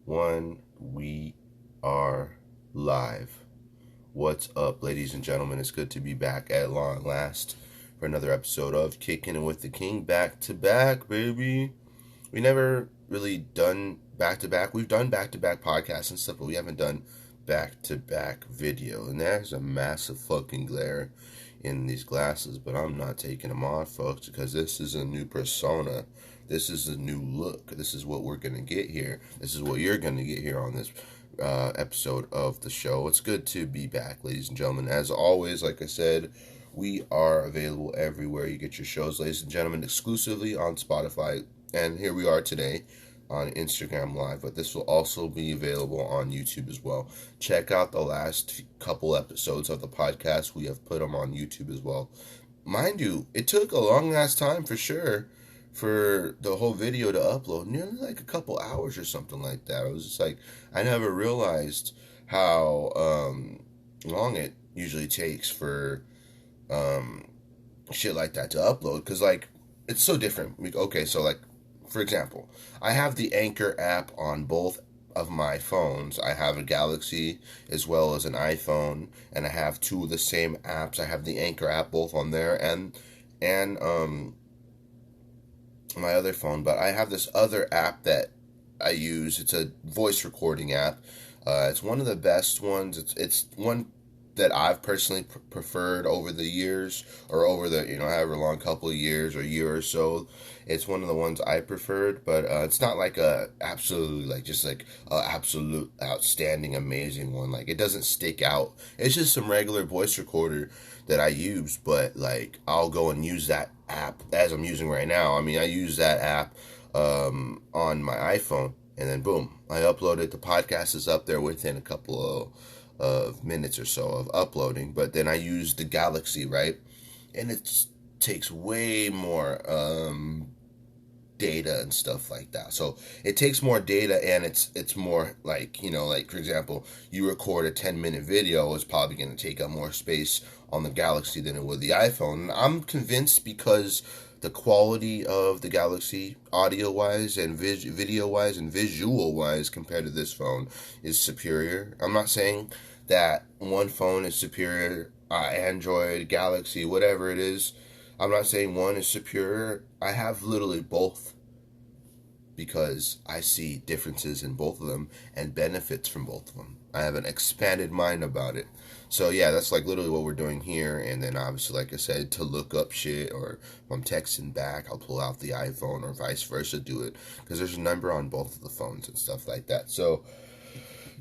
One, we are live. What's up, ladies and gentlemen? It's good to be back at long last for another episode of Kicking It With the King. Back to back, baby. We never really done back to back. We've done back to back podcasts and stuff, but we haven't done back to back video. And there's a massive fucking glare in these glasses, but I'm not taking them off, folks, because this is a new persona. This is a new look. This is what we're going to get here. This is what you're going to get here on this episode of the show. It's good to be back, ladies and gentlemen. As always, like I said, we are available everywhere you get your shows, ladies and gentlemen, exclusively on Spotify. And here we are today on Instagram Live, but this will also be available on YouTube as well. Check out the last couple episodes of the podcast. We have put them on YouTube as well. Mind you, it took a long ass time for sure for the whole video to upload, nearly like a couple hours or something like that. It was just like, I never realized how long it usually takes for shit like that to upload, because like it's so different. Okay, so like, for example, I have the Anchor app on both of my phones. I have a Galaxy as well as an iPhone, and I have two of the same apps. I have the Anchor app both on there and my other phone, but I have this other app that I use. It's a voice recording app. It's one of the best ones. It's one that I've personally preferred over the years, or over the, however long, couple of years or year or so. It's one of the ones I preferred, but it's not like a absolutely, like, just like a absolute outstanding amazing one. Like, it doesn't stick out. It's just some regular voice recorder that I use, but like, I'll go and use that app as I'm using right now. I mean, I use that app on my iPhone, and then boom, I upload it. The podcast is up there within a couple of minutes or so of uploading. But then I use the Galaxy, right? And it takes way more data and stuff like that. So it takes more data, and it's more like, like, for example, you record a 10-minute video, it's probably going to take up more space on the Galaxy than it would the iPhone. And I'm convinced because the quality of the Galaxy, audio-wise and video-wise and visual-wise, compared to this phone is superior. I'm not saying that one phone is superior, Android, Galaxy, whatever it is. I'm not saying one is superior. I have literally both, because I see differences in both of them and benefits from both of them. I have an expanded mind about it. So yeah, that's like literally what we're doing here. And then obviously, like I said, to look up shit, or if I'm texting back, I'll pull out the iPhone, or vice versa, do it, because there's a number on both of the phones and stuff like that. So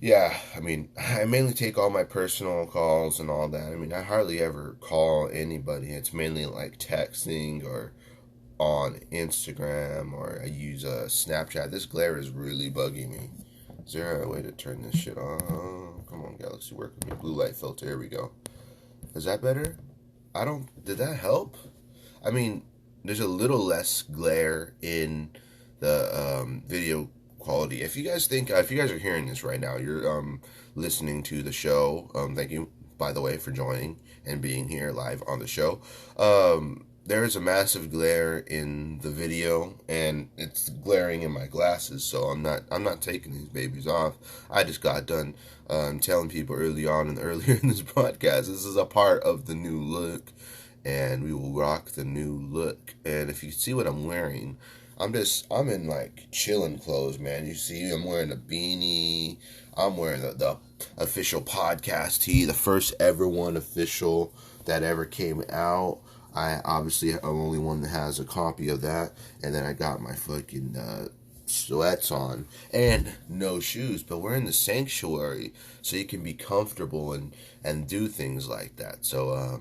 yeah, I mean, I mainly take all my personal calls and all that. I mean, I hardly ever call anybody. It's mainly like texting or on Instagram, or I use Snapchat. This glare is really bugging me. Is there a way to turn this shit on? Come on, Galaxy, work with me. Blue light filter, here we go. Is that better? Did that help? I mean, there's a little less glare in the video quality. If you guys are hearing this right now, you're listening to the show. Thank you, by the way, for joining and being here live on the show. There is a massive glare in the video, and it's glaring in my glasses, so I'm not taking these babies off. I just got done telling people earlier in this podcast, this is a part of the new look, and we will rock the new look. And if you see what I'm wearing, I'm in like chilling clothes, man. You see, I'm wearing a beanie. I'm wearing the official podcast tee, the first ever one official that ever came out. I obviously am the only one that has a copy of that. And then I got my fucking sweats on and no shoes, but we're in the sanctuary, so you can be comfortable and do things like that. So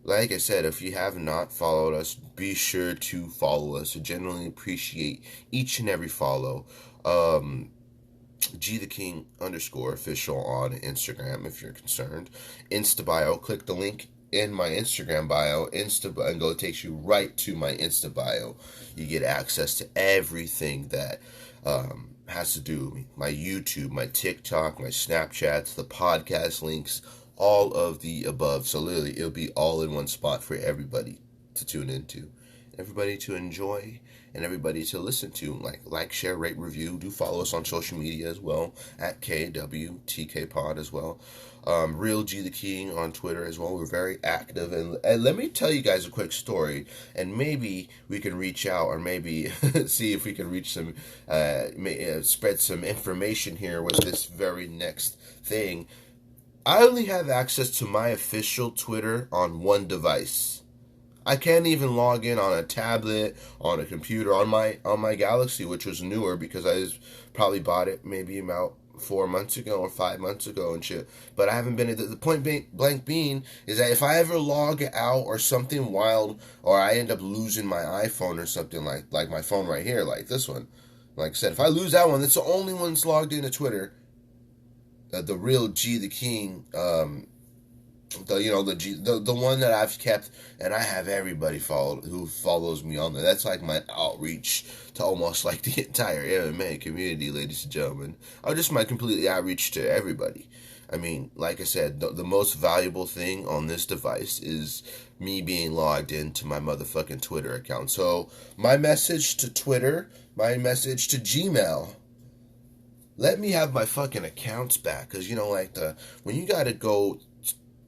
like I said, if you have not followed us, be sure to follow us. I genuinely appreciate each and every follow. G the King _ official on Instagram if you're concerned. Insta bio, click the link in my Instagram bio, and it takes you right to my Insta bio. You get access to everything that has to do with me. My YouTube, my TikTok, my Snapchats, the podcast links, all of the above. So literally, it'll be all in one spot for everybody to tune into, everybody to enjoy, and everybody to listen to. Like, share, rate, review. Do follow us on social media as well at KWTK Pod as well. Real G the King on Twitter as well. We're very active, and let me tell you guys a quick story, and maybe we can reach out, or maybe see if we can reach some, spread some information here with this very next thing. I only have access to my official Twitter on one device. I can't even log in on a tablet, on a computer, on my Galaxy, which was newer because I probably bought it maybe about 4 months ago or 5 months ago and shit. But I haven't been. The point blank being is that if I ever log out or something wild, or I end up losing my iPhone or something like my phone right here, like this one, like I said, if I lose that one, that's the only one that's logged into Twitter. The real G the King, the one that I've kept, and I have everybody who follows me on there. That's like my outreach to almost like the entire MMA community, ladies and gentlemen. Or just my completely outreach to everybody. I mean, like I said, the most valuable thing on this device is me being logged into my motherfucking Twitter account. So my message to Twitter, my message to Gmail, let me have my fucking accounts back. Because, when you gotta go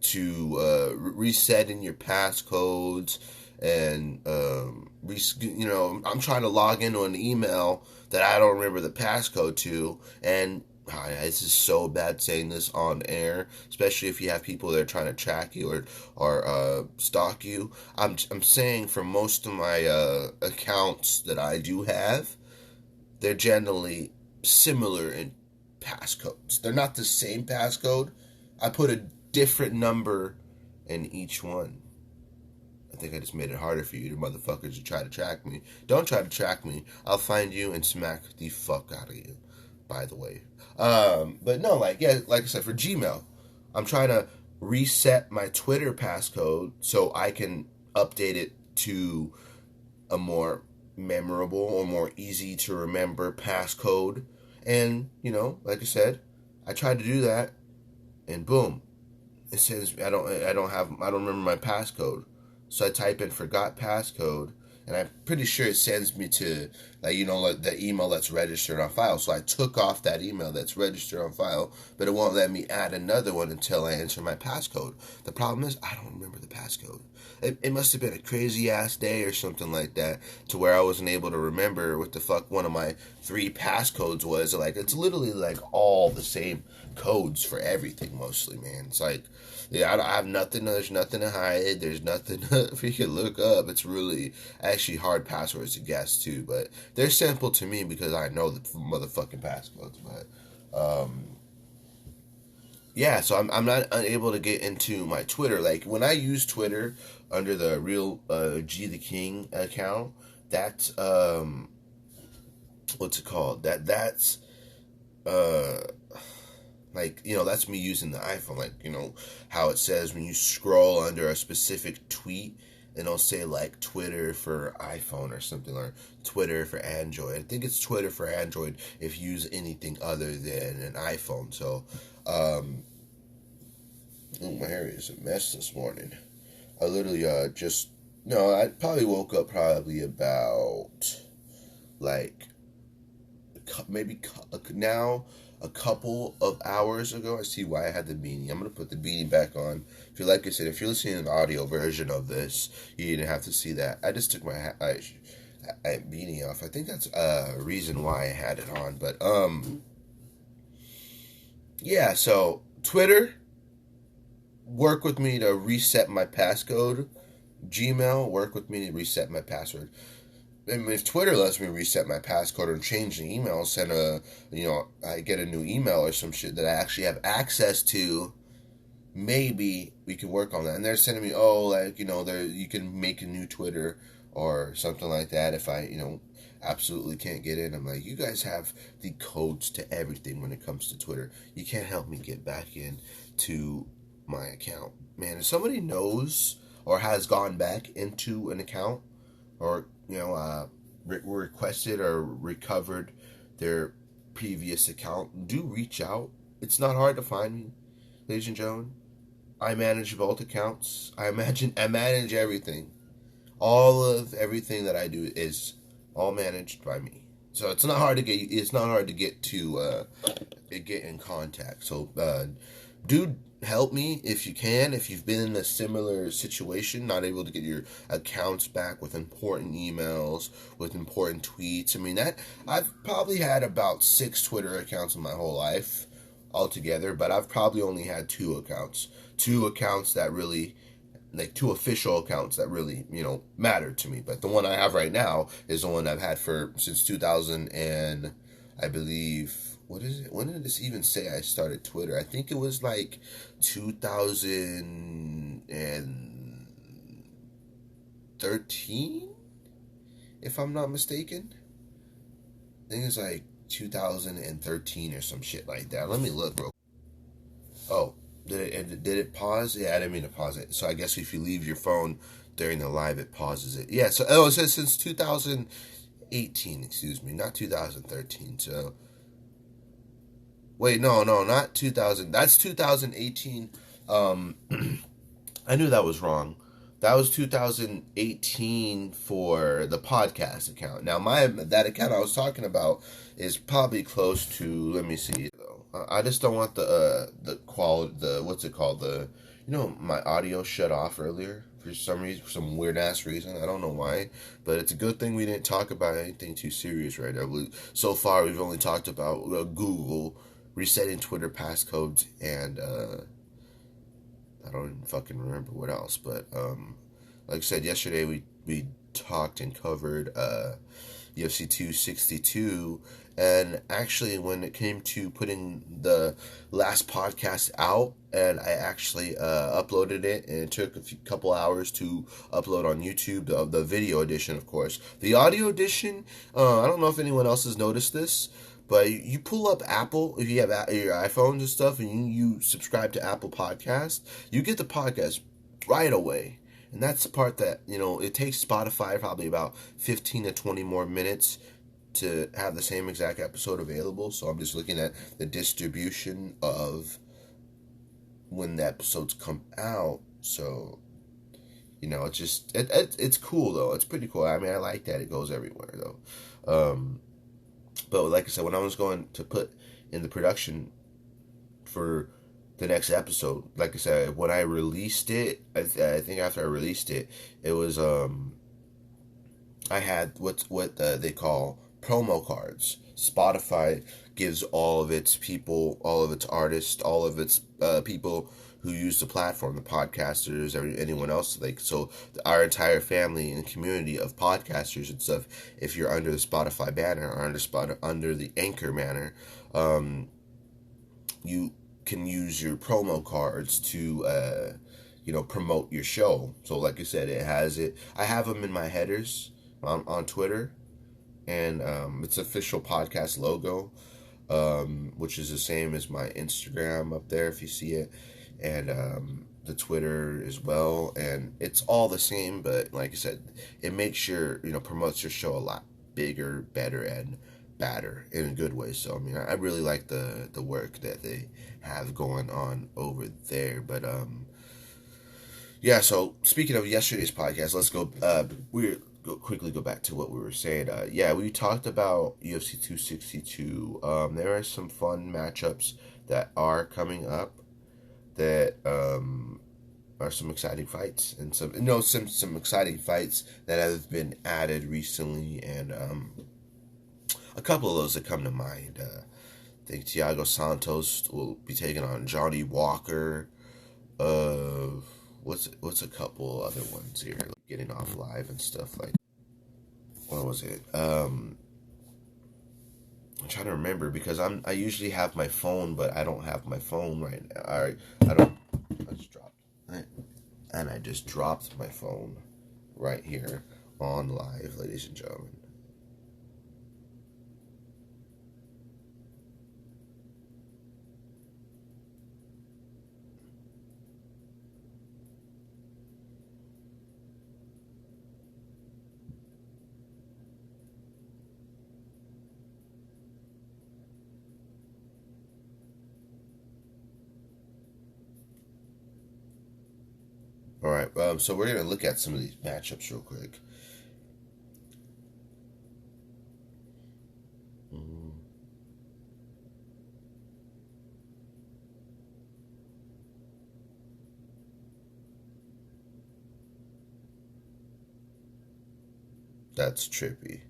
to resetting your passcodes, and I'm trying to log into an email that I don't remember the passcode to, and this is so bad saying this on air, especially if you have people that are trying to track you or stalk you. I'm saying for most of my accounts that I do have, they're generally similar in passcodes. They're not the same passcode. I put a different number in each one. I think I just made it harder for you motherfuckers to try to track me. Don't try to track me. I'll find you and smack the fuck out of you, by the way. But no, like I said, for Gmail, I'm trying to reset my Twitter passcode so I can update it to a more memorable or more easy to remember passcode. And, like I said, I tried to do that, and boom, it says I don't remember my passcode. So I type in forgot passcode, and I'm pretty sure it sends me to like the email that's registered on file. So I took off that email that's registered on file, but it won't let me add another one until I enter my passcode. The problem is I don't remember the passcode. It must have been a crazy ass day or something like that, to where I wasn't able to remember what the fuck one of my 3 passcodes was. Like, it's literally like all the same codes for everything mostly, man. It's like, yeah, I have nothing. There's nothing to hide. There's nothing if you can look up. It's really actually hard passwords to guess too, but they're simple to me because I know the motherfucking passcodes. But yeah, so I'm not unable to get into my Twitter. Like, when I use Twitter under the real G the King account, that's what's it called? That's that's me using the iPhone. Like, how it says when you scroll under a specific tweet, and it'll say like Twitter for iPhone or something, or Twitter for Android. I think it's Twitter for Android if you use anything other than an iPhone. So, my hair is a mess this morning. I literally I probably woke up probably about like maybe now a couple of hours ago. I see why I had the beanie. I'm going to put the beanie back on. If you're listening to the audio version of this, you didn't have to see that. I just took my beanie off. I think that's a reason why I had it on. But, yeah, so Twitter, work with me to reset my passcode. Gmail, work with me to reset my password. And if Twitter lets me reset my passcode or change the email, I get a new email or some shit that I actually have access to, maybe we can work on that. And they're sending me, you can make a new Twitter or something like that if I, absolutely can't get in. I'm like, you guys have the codes to everything when it comes to Twitter. You can't help me get back in to my account. Man, if somebody knows or has gone back into an account, or requested or recovered their previous account, do reach out. It's not hard to find me, ladies and gentlemen. I manage both accounts. I manage everything. All of everything that I do is all managed by me. So it's not hard to get. It's not hard to get get in contact. So, dude, help me if you can. If you've been in a similar situation, not able to get your accounts back with important emails, with important tweets. I mean, that I've probably had about 6 Twitter accounts in my whole life altogether, but I've probably only had 2 accounts that really, like 2 official accounts that really, mattered to me. But the one I have right now is the one I've had since 2000 and I believe, what is it? When did this even say I started Twitter? I think it was like 2013, if I'm not mistaken. I think it's like 2013 or some shit like that. Let me look, bro. Oh, did it pause? Yeah, I didn't mean to pause it. So I guess if you leave your phone during the live, it pauses it. Yeah, so it says since 2018, excuse me, not 2013. So wait, no, not 2000. That's 2018. I knew that was wrong. That was 2018 for the podcast account. Now that account I was talking about is probably close to. Let me see. I just don't want the quality, what's it called, my audio shut off earlier for some reason, for some weird ass reason. I don't know why, but it's a good thing we didn't talk about anything too serious right now. So far we've only talked about Google resetting Twitter passcodes, and I don't even fucking remember what else. But like I said, yesterday we talked and covered UFC 262, and actually when it came to putting the last podcast out, and I actually uploaded it, and it took a couple hours to upload on YouTube, the video edition, of course. The audio edition, I don't know if anyone else has noticed this, but you pull up Apple, if you have your iPhones and stuff, and you subscribe to Apple Podcasts, you get the podcast right away. And that's the part that, it takes Spotify probably about 15 to 20 more minutes to have the same exact episode available. So I'm just looking at the distribution of when the episodes come out. So, it's just, it's cool though. It's pretty cool. I mean, I like that it goes everywhere though. But like I said, when I was going to put in the production for the next episode, like I said, when I released it, I think after I released it, it was I had what they call promo cards. Spotify gives all of its people, all of its artists, all of its people who use the platform, the podcasters, anyone else, so our entire family and community of podcasters and stuff. If you're under the Spotify banner or under the Anchor banner, you can use your promo cards to promote your show. So like I said, I have them in my headers on Twitter, and it's official podcast logo, which is the same as my Instagram up there if you see it, and the Twitter as well, and it's all the same, but like I said, it makes promotes your show a lot bigger, better, and badder in a good way. So I mean, I really like the work that they have going on over there. But yeah, so speaking of yesterday's podcast, let's go quickly go back to what we were saying. Yeah, we talked about UFC 262. There are some fun matchups that are coming up that are some exciting fights, and some exciting fights that have been added recently, and a couple of those that come to mind. I think Thiago Santos will be taking on Johnny Walker. What's a couple other ones here? Getting off live and stuff like. What was it? I'm trying to remember because I usually have my phone, but I don't have my phone right now. I don't. I just dropped it, and I just dropped my phone right here on live, ladies and gentlemen. All right, so we're going to look at some of these matchups real quick. That's trippy.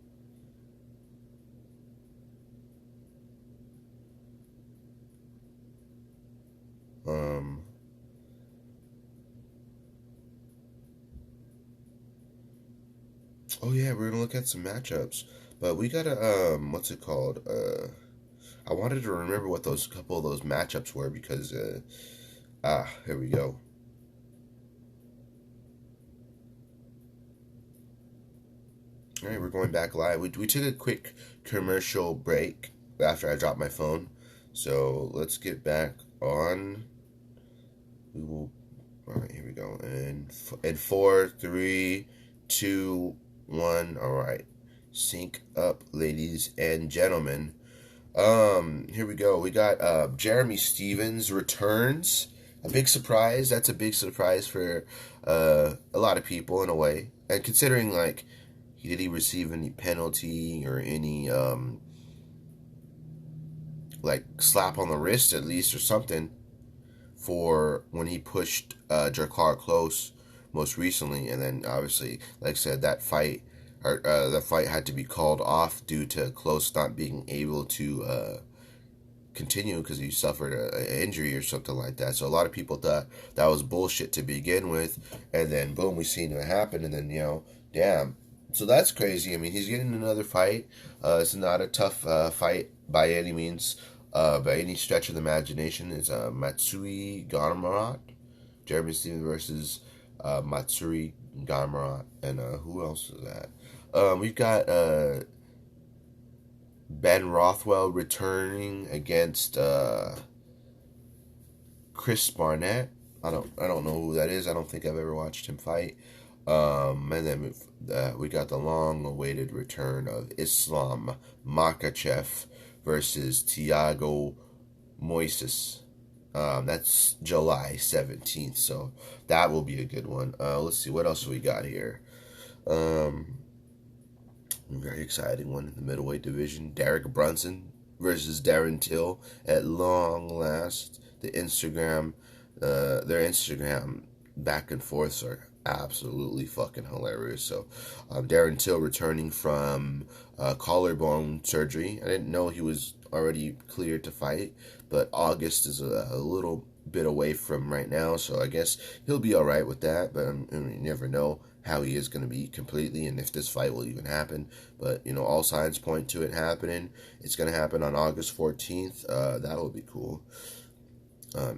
Um. Oh yeah, we're gonna look at some matchups, but we gotta what's it called? I wanted to remember what those couple of those matchups were because here we go. All right, we're going back live. We took a quick commercial break after I dropped my phone, so let's get back on. We will. All right, here we go. And 4, 3, 2, 1. All right, sync up, ladies and gentlemen. Here we go. We got Jeremy Stevens returns. A big surprise. That's a big surprise for a lot of people in a way. And considering like did he receive any penalty or any like slap on the wrist at least or something for when he pushed Jakar Close most recently, and then obviously, like I said, that fight or the fight had to be called off due to Close not being able to continue because he suffered an injury or something like that. So a lot of people thought that was bullshit to begin with, and then boom, we seen it happen, and then damn. So that's crazy. I mean, he's getting another fight. It's not a tough fight by any means, by any stretch of the imagination. It's Matsui Garmarat, Jeremy Stevens versus Matsuri Garmarat, and who else is that? We've got Ben Rothwell returning against Chris Barnett. I don't know who that is. I don't think I've ever watched him fight. And then we got the long-awaited return of Islam Makhachev versus Thiago Moises. That's July 17th, so that will be a good one. Let's see, what else we got here? Very exciting one in the middleweight division. Derek Brunson versus Darren Till at long last. Their Instagram back and forths are absolutely fucking hilarious. So, Darren Till returning from collarbone surgery. I didn't know he was already cleared to fight, but August is a little bit away from right now, so I guess he'll be all right with that. But you never know how he is going to be completely and if this fight will even happen. But all signs point to it happening. It's going to happen on August 14th. That'll be cool.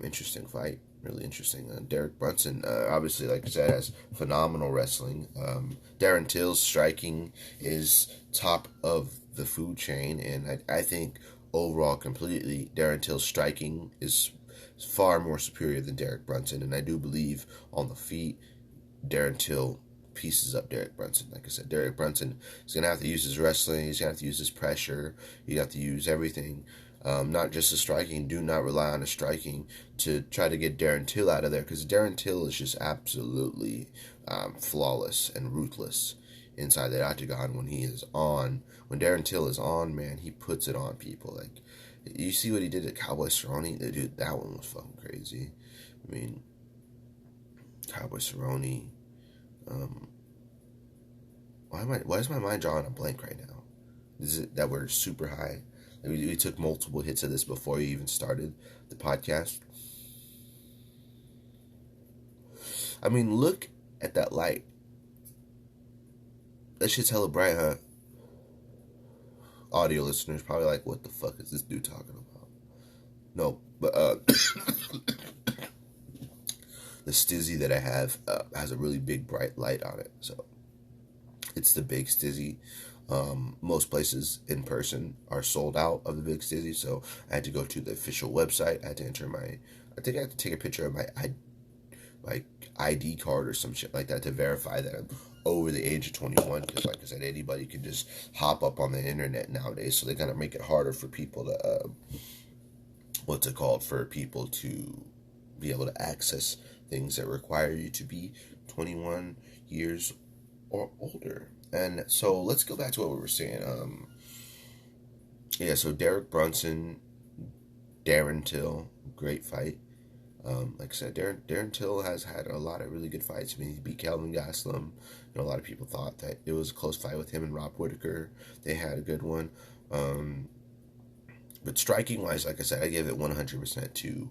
Interesting fight. Really interesting. Derek Brunson, obviously, like I said, has phenomenal wrestling. Darren Till's striking is top of the food chain, and I think overall, completely, Darren Till's striking is far more superior than Derek Brunson, and I do believe on the feet, Darren Till pieces up Derek Brunson. Like I said, Derek Brunson is going to have to use his wrestling, he's going to have to use his pressure, you have to use everything. Not just the striking. Do not rely on the striking to try to get Darren Till out of there, because Darren Till is just absolutely flawless and ruthless inside the octagon when he is on. When Darren Till is on, man, he puts it on people. Like, you see what he did to Cowboy Cerrone? Dude, that one was fucking crazy. I mean, Cowboy Cerrone. Why is my mind drawing a blank right now? Is it that we're super high? We took multiple hits of this before you even started the podcast. I mean, look at that light. That shit's hella bright, huh? Audio listeners probably like, what the fuck is this dude talking about? No, but the Stizzy that I have has a really big bright light on it. So it's the big Stizzy. Most places in person are sold out of the big Stizzy, so I had to go to the official website. I had to enter I think I had to take a picture of my ID card or some shit like that to verify that I'm over the age of 21, because like I said, anybody can just hop up on the internet nowadays, so they kind of make it harder for people to, for people to be able to access things that require you to be 21 years or older. And so let's go back to what we were saying. So Derek Brunson, Darren Till, great fight. Like I said, Darren Till has had a lot of really good fights. I mean, he beat Kelvin Gastelum. A lot of people thought that it was a close fight with him and Rob Whittaker. They had a good one. But striking wise, like I said, I give it 100% to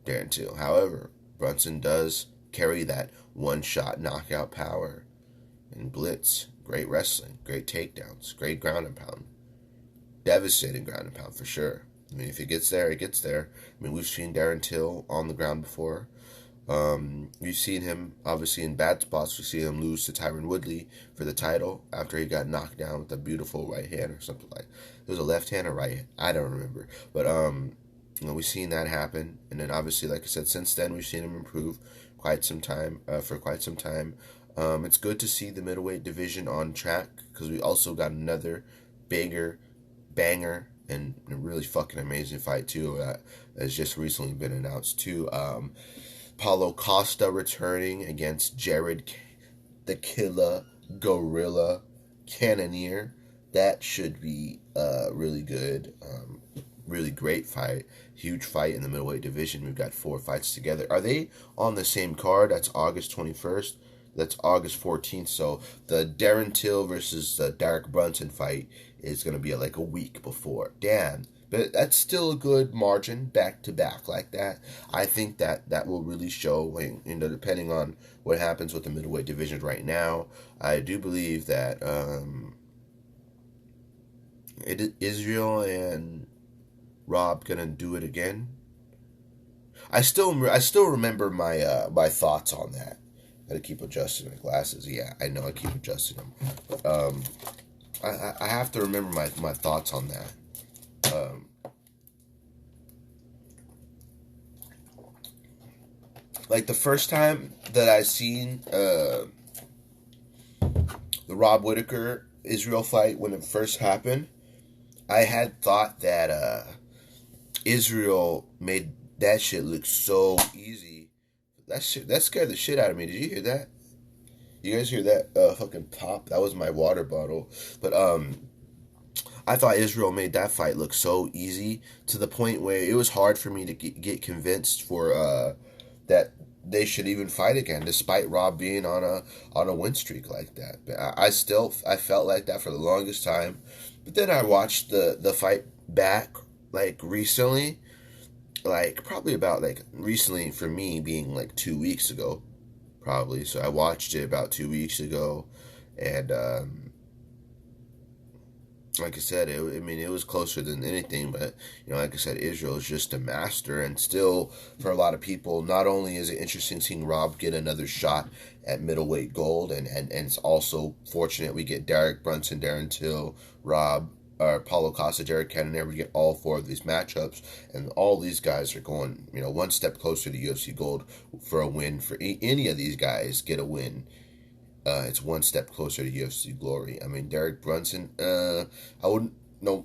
Darren Till. However, Brunson does carry that one-shot knockout power and blitz. Great wrestling, great takedowns, great ground and pound. Devastating ground and pound for sure. I mean, if it gets there, it gets there. I mean, we've seen Darren Till on the ground before. We've seen him, obviously, in bad spots. We see him lose to Tyron Woodley for the title after he got knocked down with a beautiful right hand or something like that. It was a left hand or right hand. I don't remember. But, we've seen that happen. And then, obviously, like I said, since then, we've seen him improve for quite some time. It's good to see the middleweight division on track because we also got another bigger banger and a really fucking amazing fight, too, that has just recently been announced, too. Paulo Costa returning against Jared the Killer Gorilla Cannonier. That should be really good. Really great fight. Huge fight in the middleweight division. We've got 4 fights together. Are they on the same card? That's August 21st. That's August 14th. So the Darren Till versus the Derek Brunson fight is going to be like a week before. Damn. But that's still a good margin, back-to-back like that. I think that will really show, depending on what happens with the middleweight division right now. I do believe that Israel and Rob going to do it again. I still remember my thoughts on that. I gotta keep adjusting my glasses. Yeah, I know I keep adjusting them. But, I have to remember my thoughts on that. Like the first time that I seen the Rob Whittaker Israel fight when it first happened, I had thought that Israel made that shit look so easy. That scared the shit out of me. Did you hear that? You guys hear that fucking pop? That was my water bottle. But I thought Israel made that fight look so easy to the point where it was hard for me to get convinced for that they should even fight again, despite Rob being on a win streak like that. But I felt like that for the longest time. But then I watched the fight back like recently, like probably about like recently for me being like 2 weeks ago, probably. So I watched it about 2 weeks ago, and like I said, it was closer than anything, but, like I said, Israel is just a master, and still, for a lot of people, not only is it interesting seeing Rob get another shot at middleweight gold, and it's also fortunate we get Derek Brunson, Darren Till, Rob, Paulo Costa, Jared Cannonier, we get all 4 of these matchups, and all these guys are going, one step closer to UFC gold for a win. For any of these guys get a win, it's one step closer to UFC glory. I mean, Derek Brunson, I wouldn't,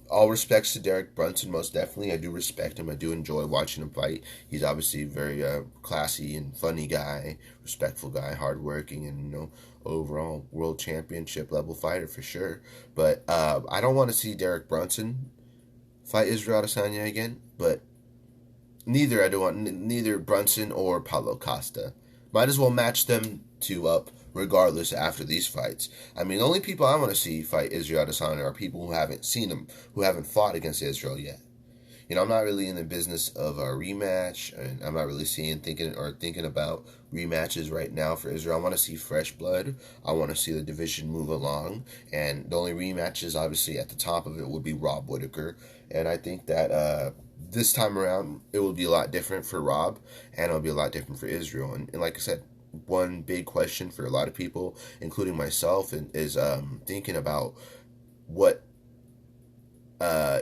all respects to Derek Brunson, most definitely. I do respect him. I do enjoy watching him fight. He's obviously a very classy and funny guy, respectful guy, hardworking, and, overall world championship level fighter for sure. But I don't want to see Derek Brunson fight Israel Adesanya again, but neither Brunson or Paulo Costa. Might as well match them two up regardless after these fights. I mean, the only people I want to see fight Israel Adesanya are people who haven't seen him, who haven't fought against Israel yet. I'm not really in the business of a rematch, and I'm not really thinking about rematches right now for Israel. I want to see fresh blood. I want to see the division move along, and the only rematches, obviously, at the top of it would be Rob Whittaker, and I think that this time around, it will be a lot different for Rob, and it'll be a lot different for Israel, and like I said, one big question for a lot of people, including myself, is thinking about what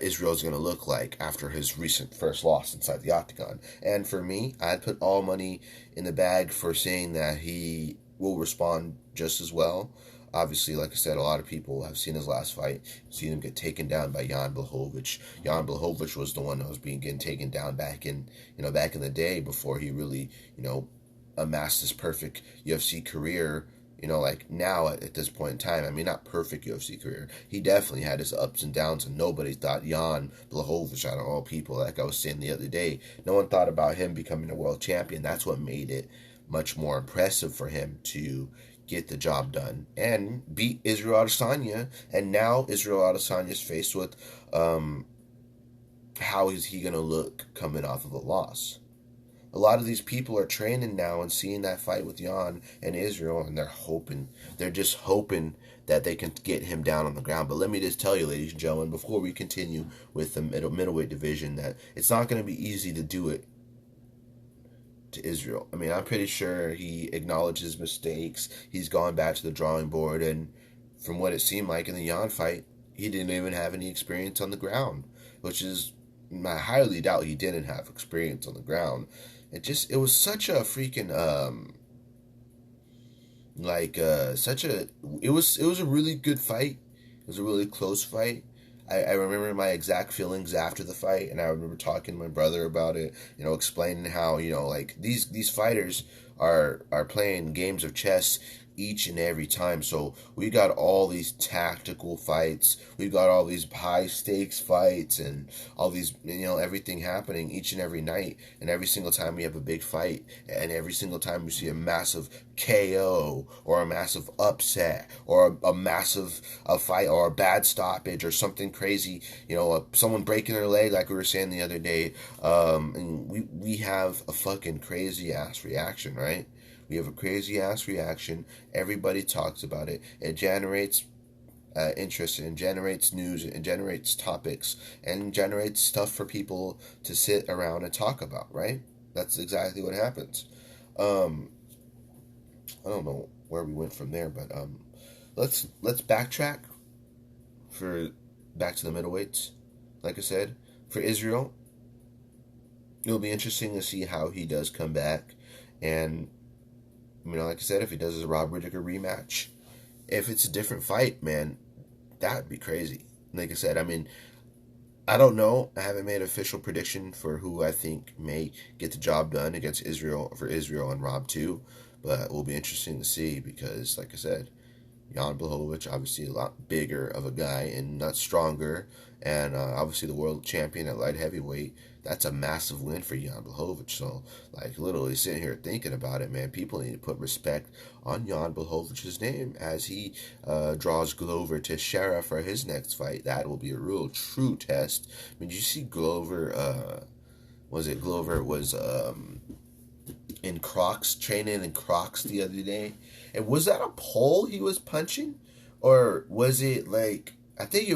Israel's going to look like after his recent first loss inside the octagon. And for me, I'd put all money in the bag for saying that he will respond just as well. Obviously, like I said, a lot of people have seen his last fight, seen him get taken down by Jan Blachowicz. Jan Blachowicz was the one that was getting taken down back in the day before he really, amassed his perfect UFC career, You know, like now at this point in time, I mean, not perfect UFC career. He definitely had his ups and downs, and nobody thought Jan Blachowicz, out of all people, like I was saying the other day, no one thought about him becoming a world champion. That's what made it much more impressive for him to get the job done and beat Israel Adesanya. And now Israel Adesanya is faced with how is he going to look coming off of a loss. A lot of these people are training now and seeing that fight with Jan and Israel, and they're just hoping that they can get him down on the ground. But let me just tell you, ladies and gentlemen, before we continue with the middleweight division, that it's not going to be easy to do it to Israel. I mean, I'm pretty sure he acknowledges mistakes. He's gone back to the drawing board, and from what it seemed like in the Jan fight, he didn't even have any experience on the ground, which is, I highly doubt he didn't have experience on the ground. It was such a freaking it was a really good fight. It was a really close fight. I remember my exact feelings after the fight, and I remember talking to my brother about it, you know, explaining how, you know, like these fighters are playing games of chess each and every time. So we got all these tactical fights, we've got all these high stakes fights, and all these, you know, everything happening each and every night, and every single time we have a big fight, and every single time we see a massive KO or a massive upset or a massive fight or a bad stoppage or something crazy, you know, someone breaking their leg like we were saying the other day, and we have a fucking crazy ass reaction, right? We have a crazy ass reaction. Everybody talks about it. It generates interest, and generates news, and generates topics, and generates stuff for people to sit around and talk about, right? That's exactly what happens. I don't know where we went from there, but let's backtrack back to the middleweights. Like I said, for Israel, it'll be interesting to see how he does come back. And, you know, like I said, if he does his Rob Whittaker rematch, if it's a different fight, man, that'd be crazy. Like I said, I mean, I don't know. I haven't made an official prediction for who I think may get the job done against Israel, for Israel and Rob too, but it will be interesting to see because, like I said, Jan Blachowicz, obviously a lot bigger of a guy and not stronger, and obviously the world champion at light heavyweight. That's a massive win for Jan Blachowicz. So, like, literally sitting here thinking about it, man, people need to put respect on Jan Blachowicz' name as he draws Glover Teixeira for his next fight. That will be a real true test. I mean, did you see Glover? Glover was in Crocs, training in Crocs the other day? And was that a pole he was punching, or was it like? I think it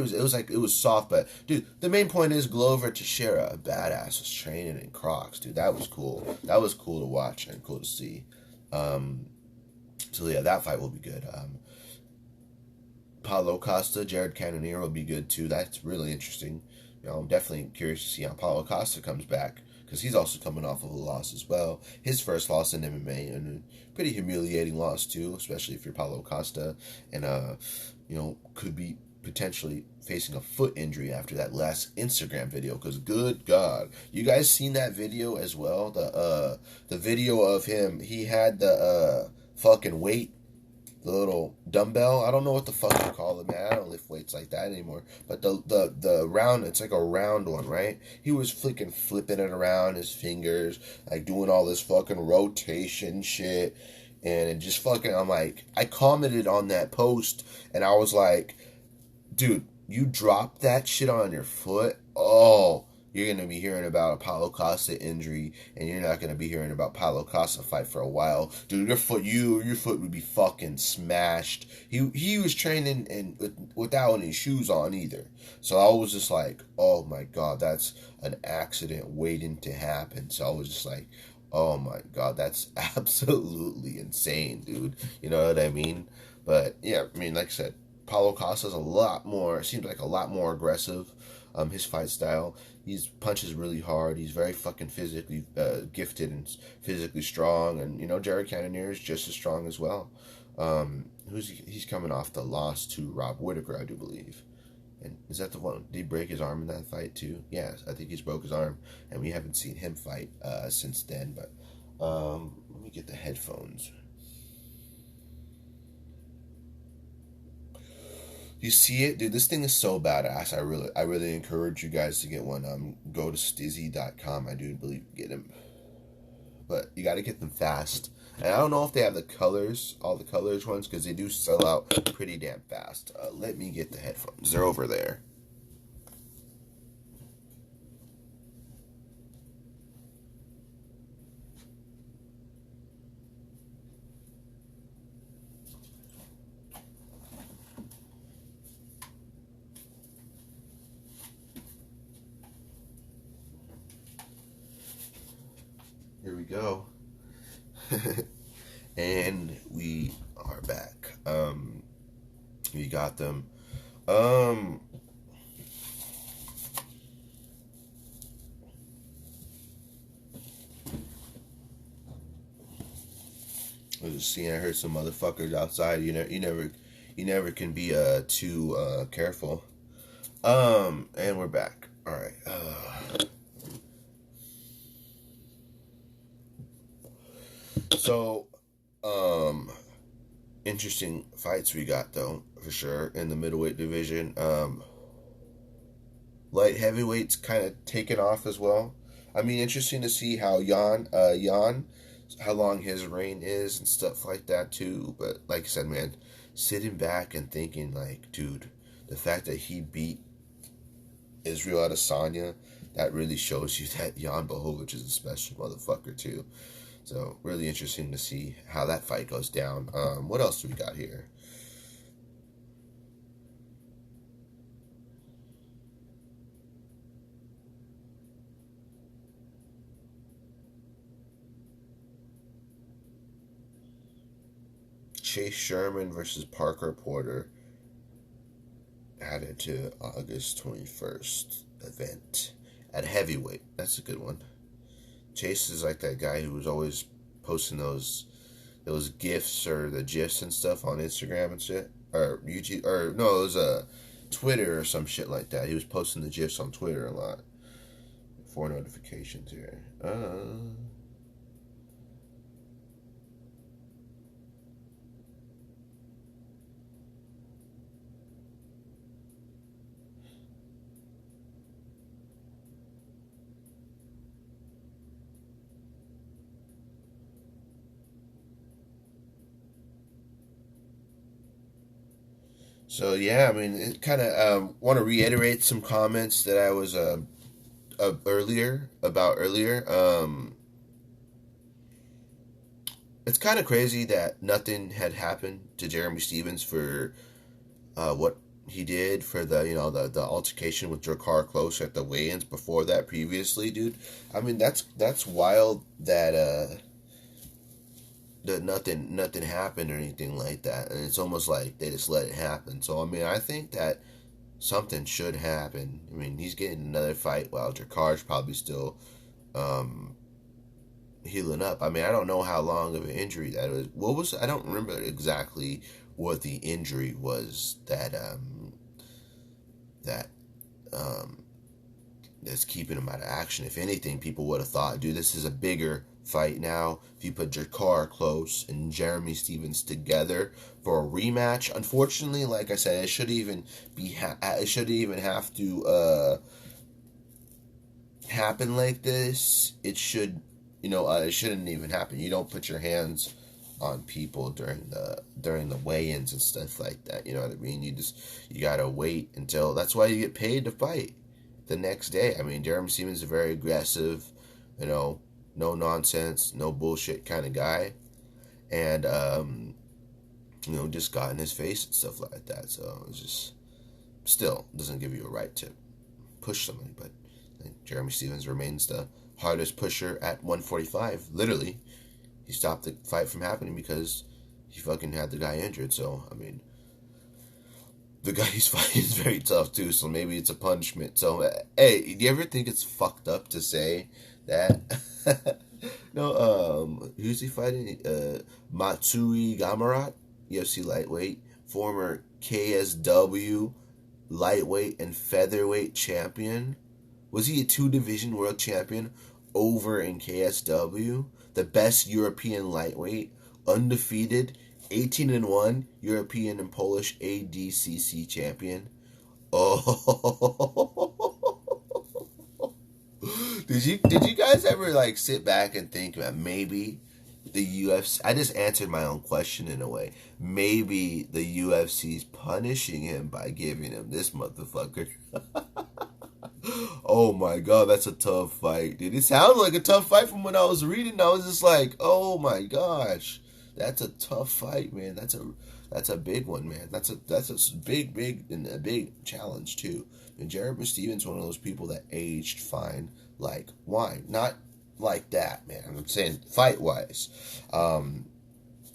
was soft, but dude, the main point is Glover Teixeira, a badass, was training in Crocs, dude. That was cool. That was cool to watch and cool to see. So yeah, that fight will be good. Paulo Costa, Jared Cannonier will be good too. That's really interesting. You know, I'm definitely curious to see how Paulo Costa comes back, because he's also coming off of a loss as well. His first loss in MMA, and a pretty humiliating loss too, especially if you're Paulo Costa, and you know, could be potentially facing a foot injury after that last Instagram video. Because good God, you guys seen that video as well? The video of him, he had the fucking weight, the little dumbbell. I don't know what the fuck you call it, man. I don't lift weights like that anymore. But the round, it's like a round one, right? He was flipping it around his fingers, like doing all this fucking rotation shit. And it just fucking, I'm like, I commented on that post, and I was like, dude, you dropped that shit on your foot? Oh, you're going to be hearing about a Paulo Costa injury, and you're not going to be hearing about Paulo Costa fight for a while. Dude, your foot would be fucking smashed. He was training and without any shoes on either. So I was just like, oh my God, that's an accident waiting to happen. So I was just like, oh my God, that's absolutely insane, dude. You know what I mean? But yeah, I mean, like I said, Paulo Costa's seems like a lot more aggressive. His fight style, he punches really hard. He's very fucking physically gifted and physically strong. And, you know, Jared Cannonier is just as strong as well. He's coming off the loss to Rob Whittaker, I do believe. And is that the one? Did he break his arm in that fight too? Yes, I think he's broke his arm, and we haven't seen him fight since then. But let me get the headphones. You see it, dude. This thing is so badass. I really encourage you guys to get one. Go to stizzy.com. I do believe get them, but you got to get them fast. And I don't know if they have the colors, all the colors ones, because they do sell out pretty damn fast. Let me get the headphones. They're over there. Here we go. And we are back. We got them. I was just seeing. I heard some motherfuckers outside. You never can be too careful. And we're back. All right. So, interesting fights we got though, for sure, in the middleweight division. Light heavyweights kind of taken off as well. I mean, interesting to see how Jan, how long his reign is and stuff like that too. But like I said, man, sitting back and thinking like, dude, the fact that he beat Israel Adesanya, that really shows you that Jan Blachowicz is a special motherfucker too. So really interesting to see how that fight goes down. What else do we got here? Chase Sherman versus Parker Porter added to August 21st event at heavyweight. That's a good one. Chase is like that guy who was always posting those gifs or the gifs and stuff on Instagram and shit, or YouTube, or no, it was Twitter or some shit like that. He was posting the gifs on Twitter a lot. 4 notifications here. So yeah, I mean, it kind of want to reiterate some comments that I was earlier. It's kind of crazy that nothing had happened to Jeremy Stevens for what he did for the altercation with Drakkar Close at the weigh-ins before that previously, dude. I mean, that's wild that nothing happened or anything like that, and it's almost like they just let it happen. So I mean, I think that something should happen. I mean, he's getting another fight while Drakkar's probably still healing up. I mean, I don't know how long of an injury that was. What was, I don't remember exactly what the injury was that that's keeping him out of action. If anything, people would have thought, dude, this is a bigger fight now. If you put Drakkar Close and Jeremy Stevens together for a rematch, unfortunately, like I said, it should even have to happen like this. It should, it shouldn't even happen. You don't put your hands on people during the weigh-ins and stuff like that. You know what I mean? You gotta wait until. That's why you get paid to fight the next day. I mean, Jeremy Stevens is a very aggressive, no nonsense, no bullshit kind of guy, and just got in his face and stuff like that. So it's just still doesn't give you a right to push somebody. But I think Jeremy Stevens remains the hardest pusher at 145. Literally, he stopped the fight from happening because he fucking had the guy injured. So I mean, the guy he's fighting is very tough too, so maybe it's a punishment. So, hey, do you ever think it's fucked up to say that? No, who's he fighting? Matsui Gamarat, UFC lightweight, former KSW lightweight and featherweight champion. Was he a 2-division world champion over in KSW? The best European lightweight, undefeated 18-1 European and Polish ADCC champion. Oh, did you guys ever like sit back and think that maybe the UFC? I just answered my own question in a way. Maybe the UFC's punishing him by giving him this motherfucker. Oh my god, that's a tough fight, dude. It sounded like a tough fight from when I was reading. I was just like, oh my gosh, that's a tough fight, man. That's a big one, man. That's a big and a big challenge too. And Jared Stevens, one of those people that aged fine like wine, not like that, man. I'm saying fight wise,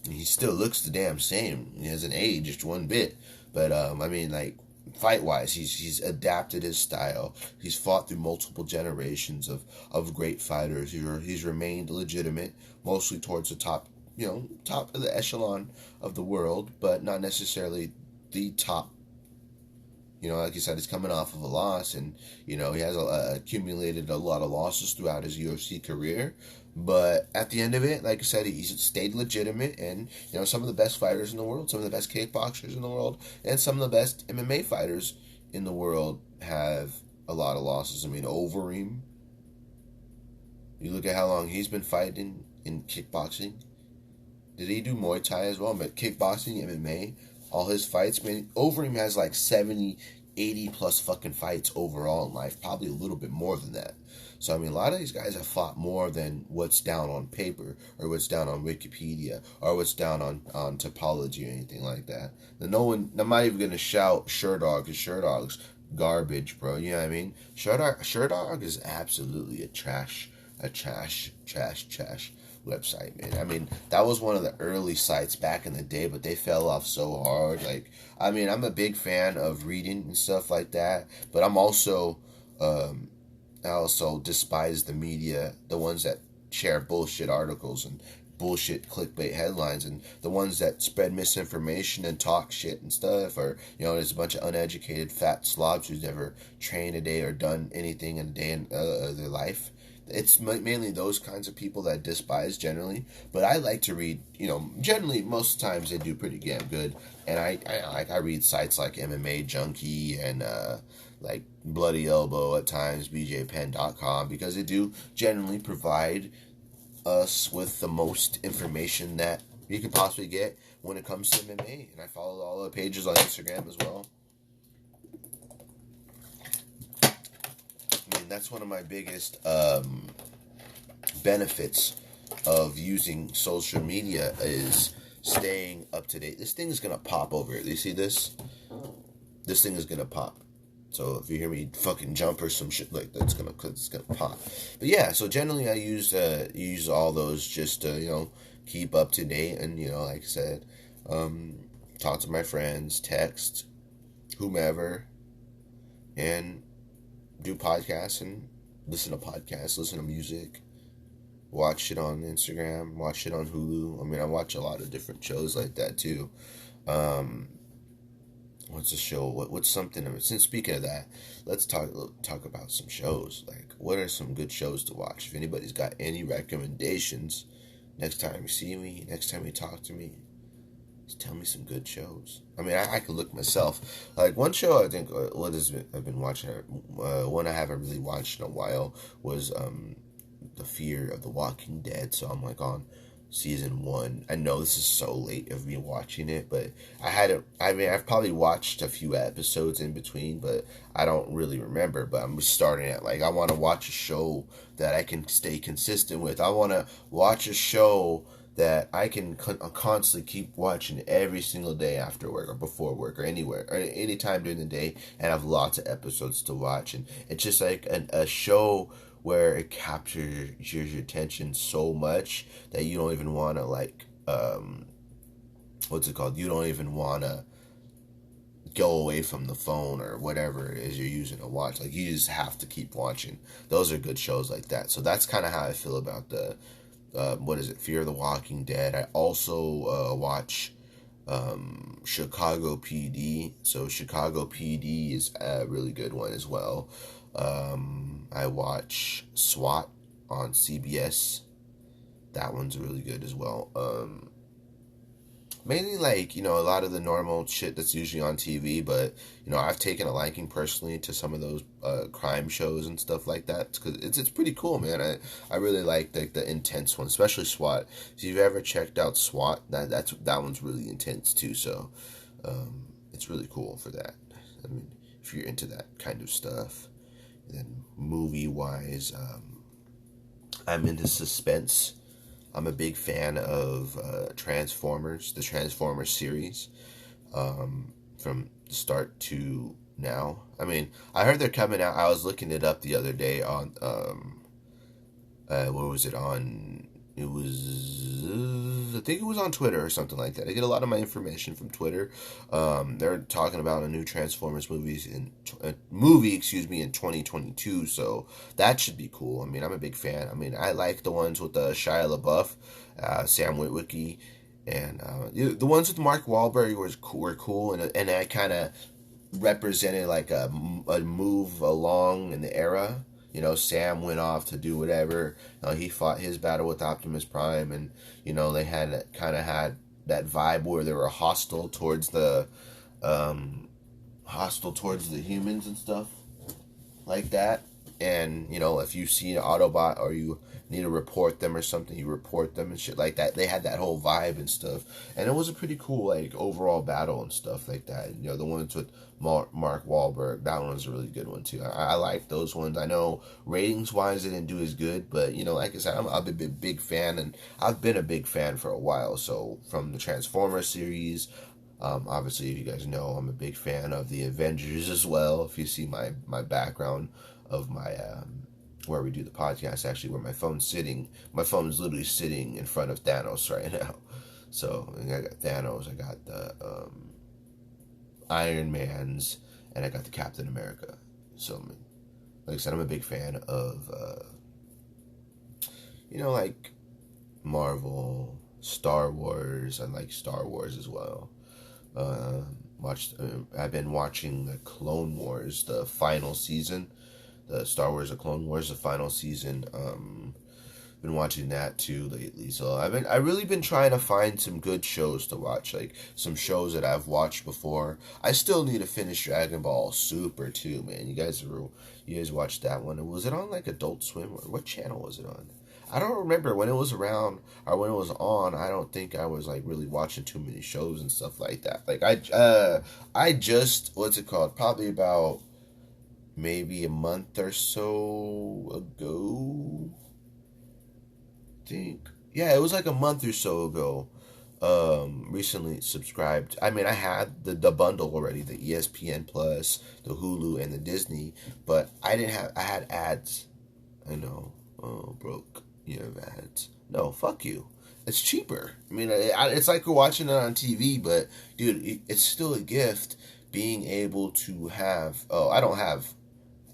he still looks the damn same. He hasn't aged one bit, but I mean, like fight wise, he's adapted his style. He's fought through multiple generations of great fighters. He's remained legitimate, mostly towards the top, top of the echelon of the world, but not necessarily the top. Like you said, he's coming off of a loss, and he has accumulated a lot of losses throughout his UFC career. But at the end of it, like I said, he's stayed legitimate, and some of the best fighters in the world, some of the best kickboxers in the world, and some of the best MMA fighters in the world have a lot of losses. I mean, Overeem. You look at how long he's been fighting in kickboxing. Did he do Muay Thai as well? But kickboxing, MMA, all his fights, man. Overeem has like 70, 80 plus fucking fights overall in life. Probably a little bit more than that. So, I mean, a lot of these guys have fought more than what's down on paper or what's down on Wikipedia or what's down on Topology or anything like that. Then I'm not even going to shout Sherdog because Sherdog's garbage, bro. You know what I mean? Sherdog is absolutely a trash website, man. I mean, that was one of the early sites back in the day, but they fell off so hard. Like, I mean, I'm a big fan of reading and stuff like that, but I'm also, I also despise the media, the ones that share bullshit articles and bullshit clickbait headlines, and the ones that spread misinformation and talk shit and stuff, or there's a bunch of uneducated fat slobs who's never trained a day or done anything in a day in their life. It's mainly those kinds of people that I despise generally, but I like to read. Generally most times they do pretty damn good, and I read sites like MMA Junkie and like Bloody Elbow at times, BJPenn.com, because they do generally provide us with the most information that you can possibly get when it comes to MMA, and I follow all the pages on Instagram as well. I mean, that's one of my biggest benefits of using social media is staying up to date. This thing is going to pop over here. Do you see this? This thing is going to pop. So if you hear me fucking jump or some shit like that, it's gonna pop. But yeah, so generally I use all those just to, keep up to date and, like I said, talk to my friends, text, whomever, and do podcasts and listen to music, watch it on Instagram, watch it on Hulu. I mean, I watch a lot of different shows like that too. What's a show? What's something? Since speaking of that, let's talk about some shows. Like, what are some good shows to watch? If anybody's got any recommendations, next time you see me, next time you talk to me, just tell me some good shows. I mean, I can look myself. Like, one show I think, I've been watching, one I haven't really watched in a while was The Fear of the Walking Dead. So I'm like on season 1. I know this is so late of me watching it, but I've probably watched a few episodes in between, but I don't really remember. But I'm starting at, like, I want to watch a show that I can stay consistent with. I want to watch a show that I can constantly keep watching every single day after work or before work or anywhere or any time during the day, and have lots of episodes to watch. And it's just like a show where it captures your attention so much that you don't even want to, like, what's it called? You don't even want to go away from the phone or whatever it is you're using to watch. Like, you just have to keep watching. Those are good shows like that. So that's kind of how I feel about the, Fear of the Walking Dead. I also watch Chicago PD. So Chicago PD is a really good one as well. I watch SWAT on CBS. That one's really good as well. Mainly like, a lot of the normal shit that's usually on TV, but, I've taken a liking personally to some of those crime shows and stuff like that, because it's pretty cool, man. I really like the intense ones, especially SWAT. If you've ever checked out SWAT, that one's really intense too, so it's really cool for that. I mean, if you're into that kind of stuff. And then movie-wise, I'm into suspense. I'm a big fan of Transformers, the Transformers series, from the start to now. I mean, I heard they're coming out. I was looking it up the other day on, what was it on? It was, I think it was on Twitter or something like that. I get a lot of my information from Twitter. They're talking about a new Transformers movie in 2022, so that should be cool. I mean, I'm a big fan. I mean, I like the ones with Shia LaBeouf, Sam Witwicky, and the ones with Mark Wahlberg were cool, and I kind of represented like a move along in the era. Sam went off to do whatever. He fought his battle with Optimus Prime, and they had that vibe where they were hostile towards the humans and stuff like that. And if you see an Autobot or you need to report them or something, you report them and shit like that. They had that whole vibe and stuff, and it was a pretty cool like overall battle and stuff like that. The ones with Mark Wahlberg, that one was a really good one too. I like those ones. I know ratings wise, they didn't do as good, but like I said, I'm a big fan, and I've been a big fan for a while. So from the Transformers series. Obviously, if you guys know, I'm a big fan of the Avengers as well. If you see my background of my where we do the podcast, actually, where my phone's literally sitting in front of Thanos right now. So I got Thanos, I got the Iron Man's, and I got the Captain America. So, like I said, I'm a big fan of like Marvel, Star Wars. I like Star Wars as well. I've been watching the Clone Wars, the final season, the Star Wars, the Clone Wars, the final season. Been watching that too lately. So I've really been trying to find some good shows to watch, like some shows that I've watched before. I still need to finish Dragon Ball Super too, man. You guys watched that one? Was it on like Adult Swim, or what channel was it on? I don't remember when it was around or when it was on. I don't think I was like really watching too many shows and stuff like that. Like I just, what's it called? Probably about maybe a month or so ago. I think, yeah, it was like a month or so ago. Recently subscribed. I mean, I had the bundle already, the ESPN Plus, the Hulu, and the Disney, but I had ads. I know. Oh, broke. You have ads. No, fuck you. It's cheaper. I mean, it's like we're watching it on TV, but dude, it's still a gift being able to have. Oh, I don't have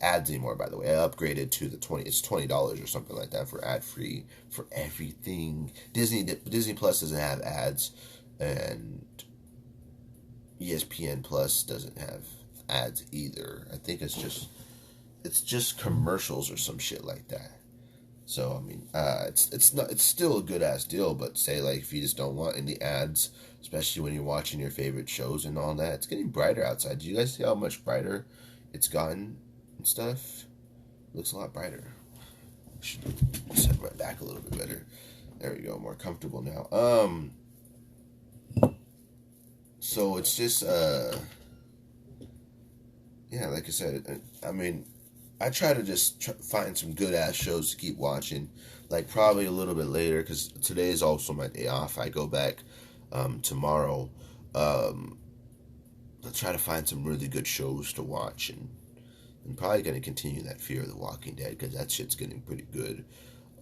ads anymore. By the way, I upgraded to the It's $20 or something like that for ad free for everything. Disney Plus doesn't have ads, and ESPN Plus doesn't have ads either. I think it's just commercials or some shit like that. So I mean, it's still a good ass deal, but say like if you just don't want any ads, especially when you're watching your favorite shows and all that, it's getting brighter outside. Do you guys see how much brighter it's gotten and stuff? It looks a lot brighter. I should set my back a little bit better. There we go, more comfortable now. So it's just yeah, like I said, I mean, I try to just find some good ass shows to keep watching, like probably a little bit later, because today is also my day off. I go back tomorrow. I'll try to find some really good shows to watch, and I'm probably going to continue that Fear of the Walking Dead, because that shit's getting pretty good.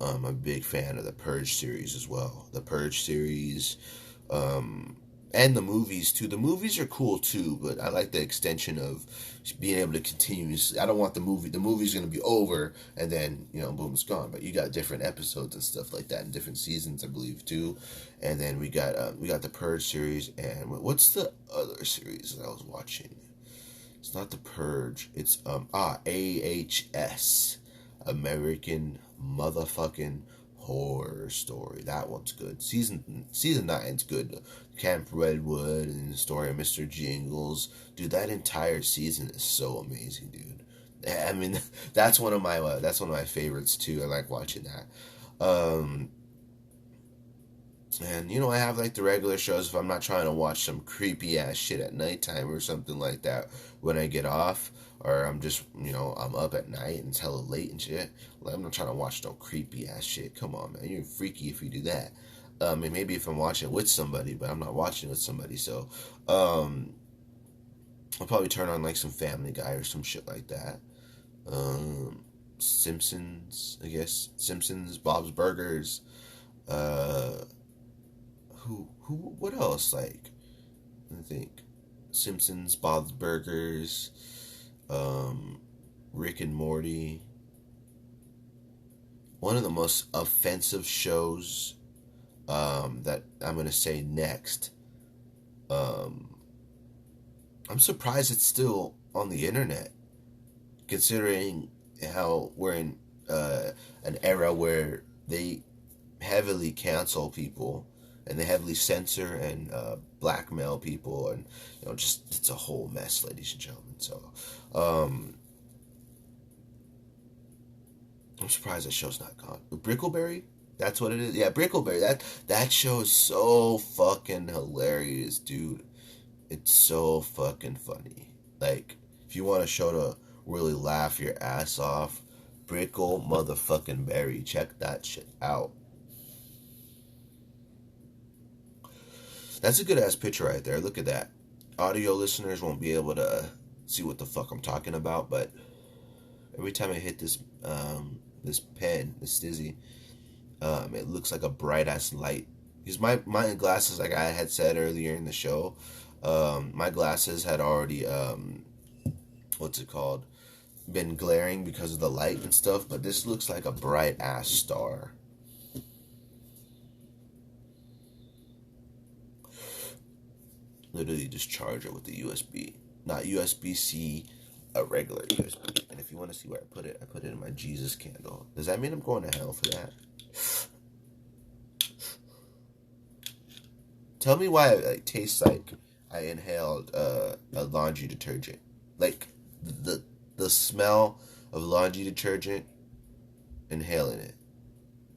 I'm a big fan of the Purge series as well. The Purge series, and the movies too. The movies are cool too, but I like the extension of being able to continue. I don't want the movie's going to be over and then, boom, it's gone. But you got different episodes and stuff like that, and different seasons, I believe, too. And then we got the Purge series, and what's the other series that I was watching? It's not the Purge. It's AHS, American Motherfucking Horror Story. That one's good. Season 9's good. Camp Redwood and the story of Mr. Jingles. Dude, that entire season is so amazing, dude. I mean, that's one of my favorites too. I like watching that. And I have like the regular shows if I'm not trying to watch some creepy ass shit at nighttime or something like that when I get off, or I'm just I'm up at night and it's hella late and shit. Like, I'm not trying to watch no creepy ass shit. Come on, man, you're freaky if you do that. And maybe if I'm watching it with somebody, but I'm not watching it with somebody, so I'll probably turn on like some Family Guy or some shit like that. Simpsons, I guess. Simpsons, Bob's Burgers. What else? Like, I think Simpsons, Bob's Burgers, Rick and Morty. One of the most offensive shows that I'm gonna say next. I'm surprised it's still on the internet, considering how we're in an era where they heavily cancel people and they heavily censor and blackmail people, and just it's a whole mess, ladies and gentlemen. So I'm surprised that show's not gone. Brickleberry, that's what it is. Yeah, Brickleberry. That show is so fucking hilarious, dude. It's so fucking funny. Like, if you want a show to really laugh your ass off, Brickle motherfucking Berry. Check that shit out. That's a good ass picture right there. Look at that. Audio listeners won't be able to see what the fuck I'm talking about, but every time I hit this this pen, this Stizzy, it looks like a bright ass light. Because my glasses, like I had said earlier in the show, my glasses had already been glaring because of the light and stuff, but this looks like a bright ass star. Literally just charge it with the USB, not USB-C, a regular USB. And if you want to see where I put it in my Jesus candle. Does that mean I'm going to hell for that? Tell me why it tastes like I inhaled a laundry detergent. Like the smell of laundry detergent, inhaling it.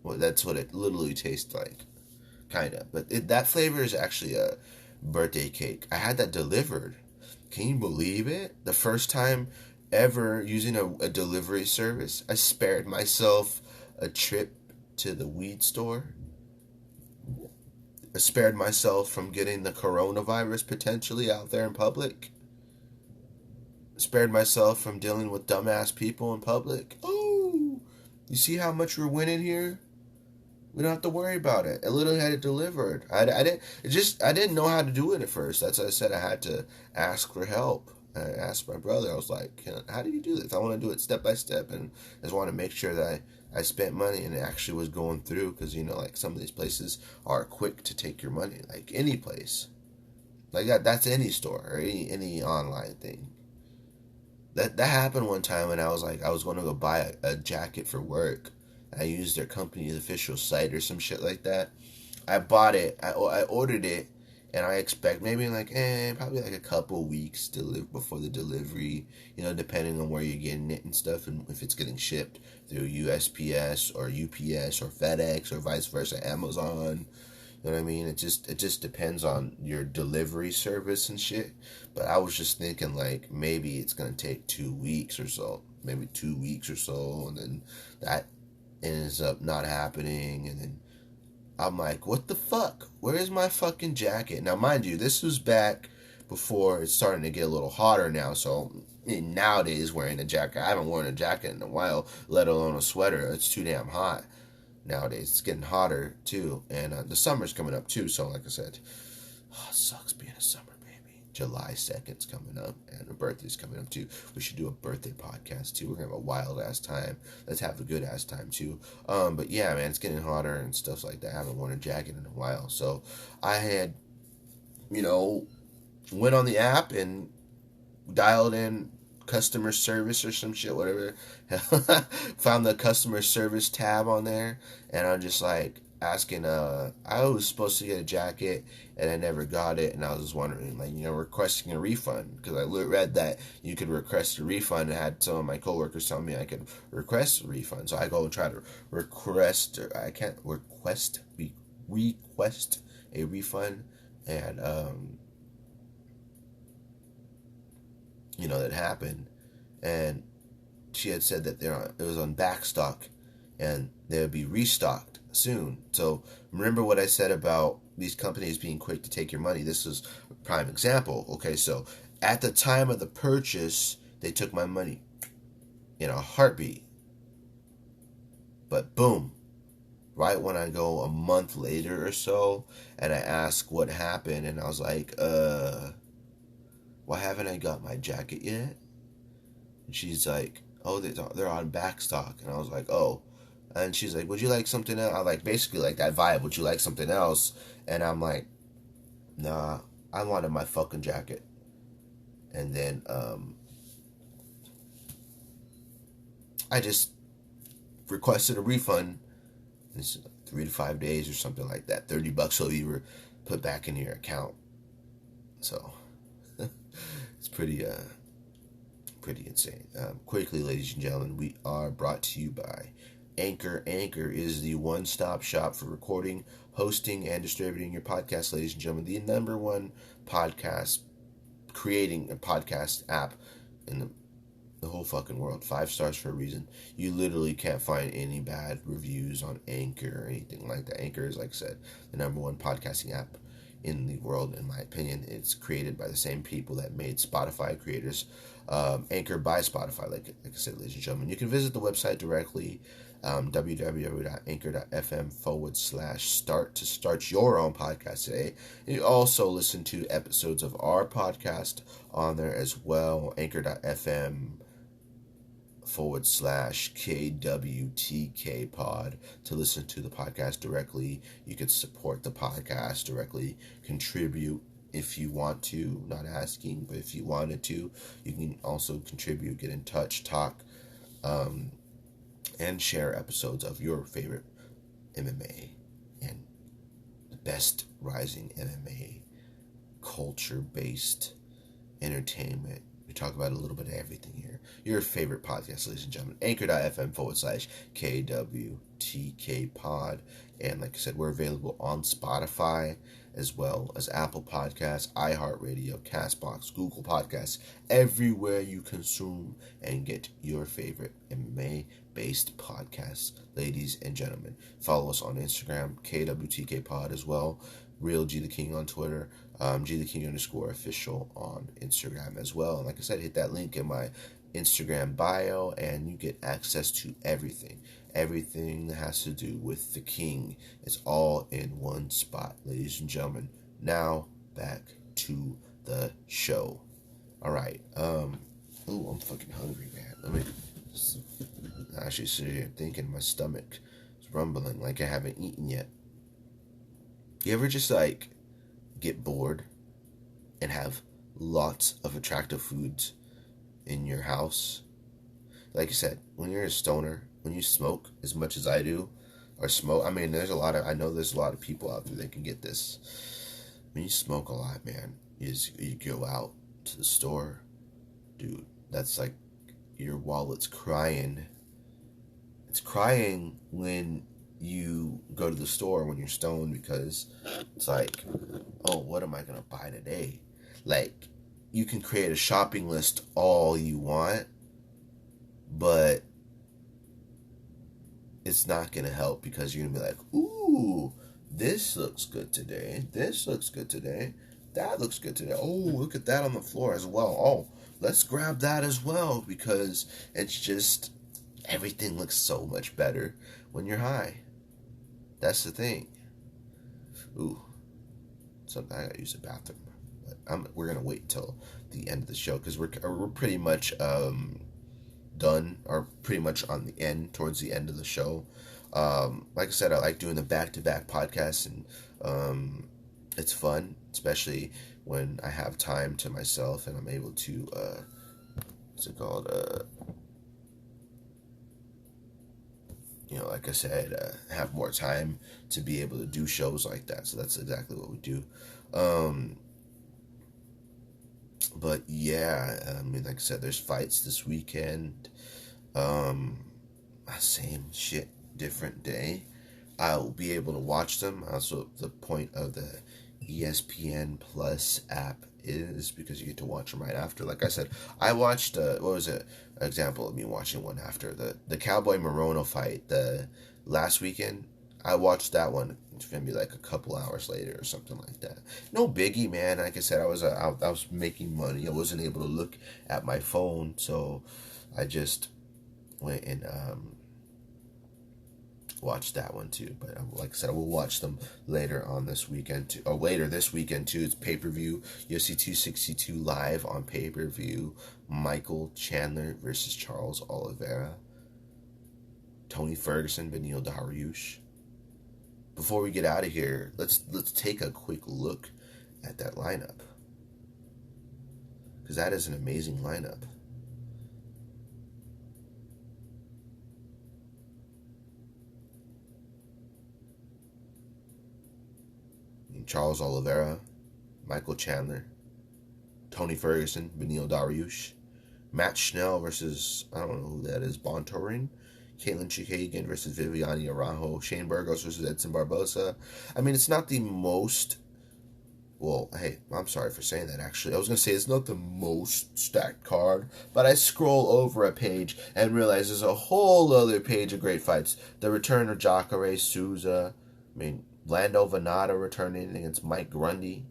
Well, that's what it literally tastes like, kind of. But that flavor is actually a birthday cake. I had that delivered. Can you believe it? The first time ever using a delivery service, I spared myself a trip to the weed store. I spared myself from getting the coronavirus potentially out there in public. I spared myself from dealing with dumbass people in public. Oh, you see how much we're winning here? We don't have to worry about it. I literally had it delivered. I didn't know how to do it at first. That's why I said I had to ask for help. I asked my brother. I was like, how do you do this? I want to do it step by step, and I just want to make sure that I spent money and it actually was going through, because like some of these places are quick to take your money, like any place. Like that's any store or any online thing. That happened one time when I was going to go buy a jacket for work. I used their company's official site or some shit like that. I bought it. I ordered it, and I expect maybe probably like a couple weeks before the delivery. Depending on where you're getting it and stuff, and if it's getting shipped through USPS or UPS or FedEx or vice versa, Amazon. You know what I mean? It just depends on your delivery service and shit. But I was just thinking maybe it's gonna take 2 weeks or so, maybe 2 weeks or so, and then that ends up not happening, and then I'm like, what the fuck? Where is my fucking jacket? Now, mind you, this was back before it's starting to get a little hotter now, so nowadays wearing a jacket, I haven't worn a jacket in a while, let alone a sweater. It's too damn hot nowadays. It's getting hotter too, and the summer's coming up too, so like I said, it sucks being a summer baby. July 2nd's coming up, and her birthday's coming up too. We should do a birthday podcast too. We're gonna have a wild ass time. Let's have a good ass time too. But yeah, man, it's getting hotter and stuff like that. I haven't worn a jacket in a while, so I had, went on the app and dialed in customer service or some shit, whatever. Found the customer service tab on there, and I'm just like asking. I was supposed to get a jacket, and I never got it, and I was just wondering, like, requesting a refund, because I read that you could request a refund, and had some of my coworkers tell me I could request a refund. So I go and try to request, or I can't request a refund, and that happened, and she had said that it was on back stock, and they would be restocked soon. So remember what I said about these companies being quick to take your money. This is a prime example. Okay, so at the time of the purchase, they took my money in a heartbeat. But boom, right when I go a month later or so, and I ask what happened, and I was like, why haven't I got my jacket yet? And she's like, oh, they're on back stock. And I was like, oh. And she's like, would you like something else? I like, basically like that vibe, would you like something else? And I'm like, nah, I wanted my fucking jacket. And then I just requested a refund. It's 3 to 5 days or something like that. $30 will be put back into your account. So it's pretty insane. Quickly, ladies and gentlemen, we are brought to you by Anchor. Anchor is the one-stop shop for recording, hosting, and distributing your podcast, ladies and gentlemen. The number one creating a podcast app in the whole fucking world. 5 stars for a reason. You literally can't find any bad reviews on Anchor or anything like that. Anchor is, like I said, the number one podcasting app in the world, in my opinion. It's created by the same people that made Spotify creators. Anchor by Spotify, like I said, ladies and gentlemen. You can visit the website directly, www.anchor.fm/start to start your own podcast today. And you also listen to episodes of our podcast on there as well, anchor.fm/KWTK pod to listen to the podcast directly. You can support the podcast directly, contribute if you want to, not asking, but if you wanted to. You can also contribute, get in touch, talk, and share episodes of your favorite MMA and the best rising MMA culture-based entertainment. We talk about a little bit of everything here. Your favorite podcast, ladies and gentlemen. Anchor.fm/KWTK pod. And like I said, we're available on Spotify as well as Apple Podcasts, iHeartRadio, CastBox, Google Podcasts, everywhere you consume and get your favorite MMA-based podcasts, ladies and gentlemen. Follow us on Instagram, KWTK pod as well. Real G the King on Twitter, G the King _official on Instagram as well. And like I said, hit that link in my Instagram bio and you get access to everything. Everything that has to do with the King is all in one spot, ladies and gentlemen. Now back to the show. All right. I'm fucking hungry, man. Let me actually sit here thinking. My stomach is rumbling like I haven't eaten yet. You ever just like get bored and have lots of attractive foods in your house? Like I said, when you're a stoner, when you smoke as much as I do, or smoke, I mean, I know there's a lot of people out there that can get this. When you smoke a lot, man, you go out to the store, dude, that's like your wallet's crying. It's crying when you go to the store when you're stoned, because it's like, oh, what am I gonna buy today? Like, you can create a shopping list all you want, but it's not gonna help, because you're gonna be like, ooh, this looks good today, this looks good today, that looks good today, oh, look at that on the floor as well, oh, let's grab that as well, because it's just, everything looks so much better when you're high. That's the thing. Ooh, something, I gotta use the bathroom. But we're gonna wait until the end of the show, because we're pretty much done, or pretty much on the end, towards the end of the show. Like I said, I like doing the back-to-back podcasts, and it's fun, especially when I have time to myself and I'm able to what's it called? Like I said, have more time to be able to do shows like that. So that's exactly what we do. But yeah, I mean, like I said, there's fights this weekend. Same shit, different day. I'll be able to watch them. Also, the point of the ESPN Plus app is because you get to watch them right after. Like I said, I watched, what was it? An example of me watching one after the Cowboy Morono fight the last weekend. I watched that one. It's gonna be like a couple hours later or something like that. No biggie, man. Like I said, I was making money. I wasn't able to look at my phone, so I just went and watched that one too. But like I said, I will watch them later on this weekend too, or later this weekend too. It's pay-per-view, UFC 262 live on pay-per-view. Michael Chandler versus Charles Oliveira. Tony Ferguson, Beneil Dariush. Before we get out of here, let's take a quick look at that lineup, because that is an amazing lineup. Charles Oliveira, Michael Chandler, Tony Ferguson, Beneil Dariush, Matt Schnell versus, I don't know who that is, Bontorin, Caitlin Chikagan versus Viviane Araújo, Shane Burgos versus Edson Barbosa. I mean, it's not the most, well, hey, I'm sorry for saying that, actually. I was going to say it's not the most stacked card, but I scroll over a page and realize there's a whole other page of great fights. The return of Jacare Souza, Lando Venata returning against Mike Grundy.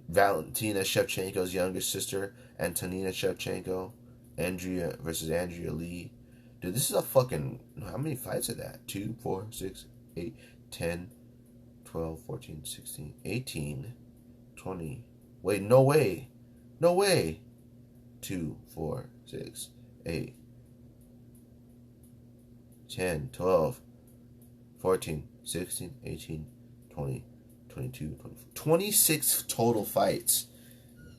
Valentina Shevchenko's younger sister, Antonina Shevchenko. Andrea versus Andrea Lee. Dude, this is a fucking... How many fights are that? 2, 4, 6, 8, 10, 12, 14, 16, 18, 20. Wait, no way. No way. 2, 4, 6, 8, 10, 12, 14, 16, 18, 20, 22, 24. 26 total fights.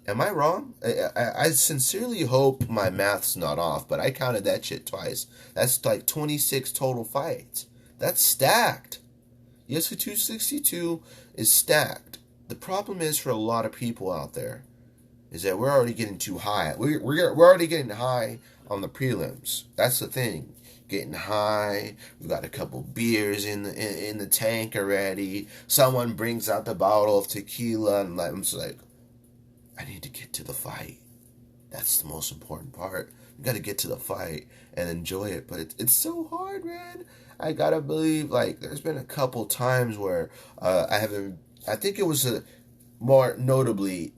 Am I wrong? I sincerely hope my math's not off, but I counted that shit twice. That's like 26 total fights. That's stacked. UFC 262 is stacked. The problem is for a lot of people out there is that we're already getting too high. We're already getting high on the prelims. That's the thing. Getting high. We've got a couple beers in the tank already. Someone brings out the bottle of tequila, and I'm just like, I need to get to the fight. That's the most important part. You got to get to the fight and enjoy it. But it's so hard, man. I gotta believe, like, there's been a couple times where I haven't. I think it was more notably.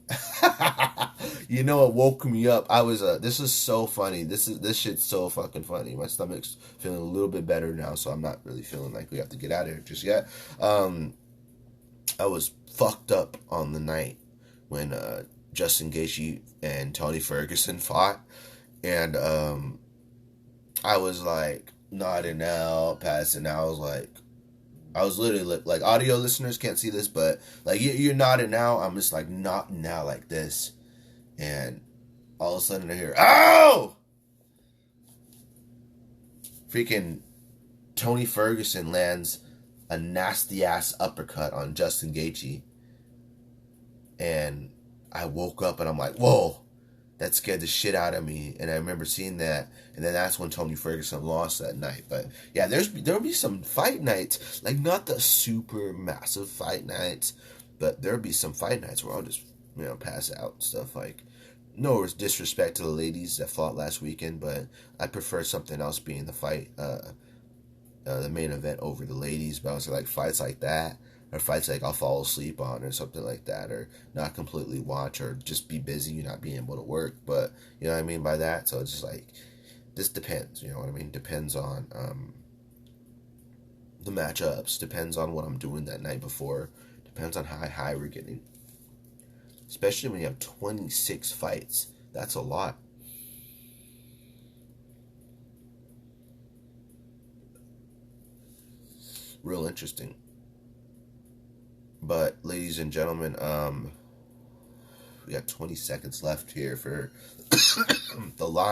You know, it woke me up. I was this is so funny. This shit's so fucking funny. My stomach's feeling a little bit better now, so I'm not really feeling like we have to get out of here just yet. I was fucked up on the night when Justin Gaethje and Tony Ferguson fought, and I was like nodding out, passing out. I was literally like, audio listeners can't see this, but like you're nodding out. I'm just like nodding out like this. And all of a sudden I hear, "Oh!" Freaking Tony Ferguson lands a nasty ass uppercut on Justin Gaethje. And I woke up and I'm like, whoa, that scared the shit out of me. And I remember seeing that. And then that's when Tony Ferguson lost that night. But yeah, there'll be some fight nights, like not the super massive fight nights, but there'll be some fight nights where I'll just, pass out and stuff. Like, no disrespect to the ladies that fought last weekend, but I prefer something else being the fight, the main event over the ladies. But I was like, fights like that, or fights like I'll fall asleep on, or something like that, or not completely watch, or just be busy, not being able to work. But you know what I mean by that. So it's just like, this depends. You know what I mean? Depends on the matchups. Depends on what I'm doing that night before. Depends on how high we're getting. Especially when you have 26 fights. That's a lot. Real interesting. But, ladies and gentlemen, We got 20 seconds left here for the live.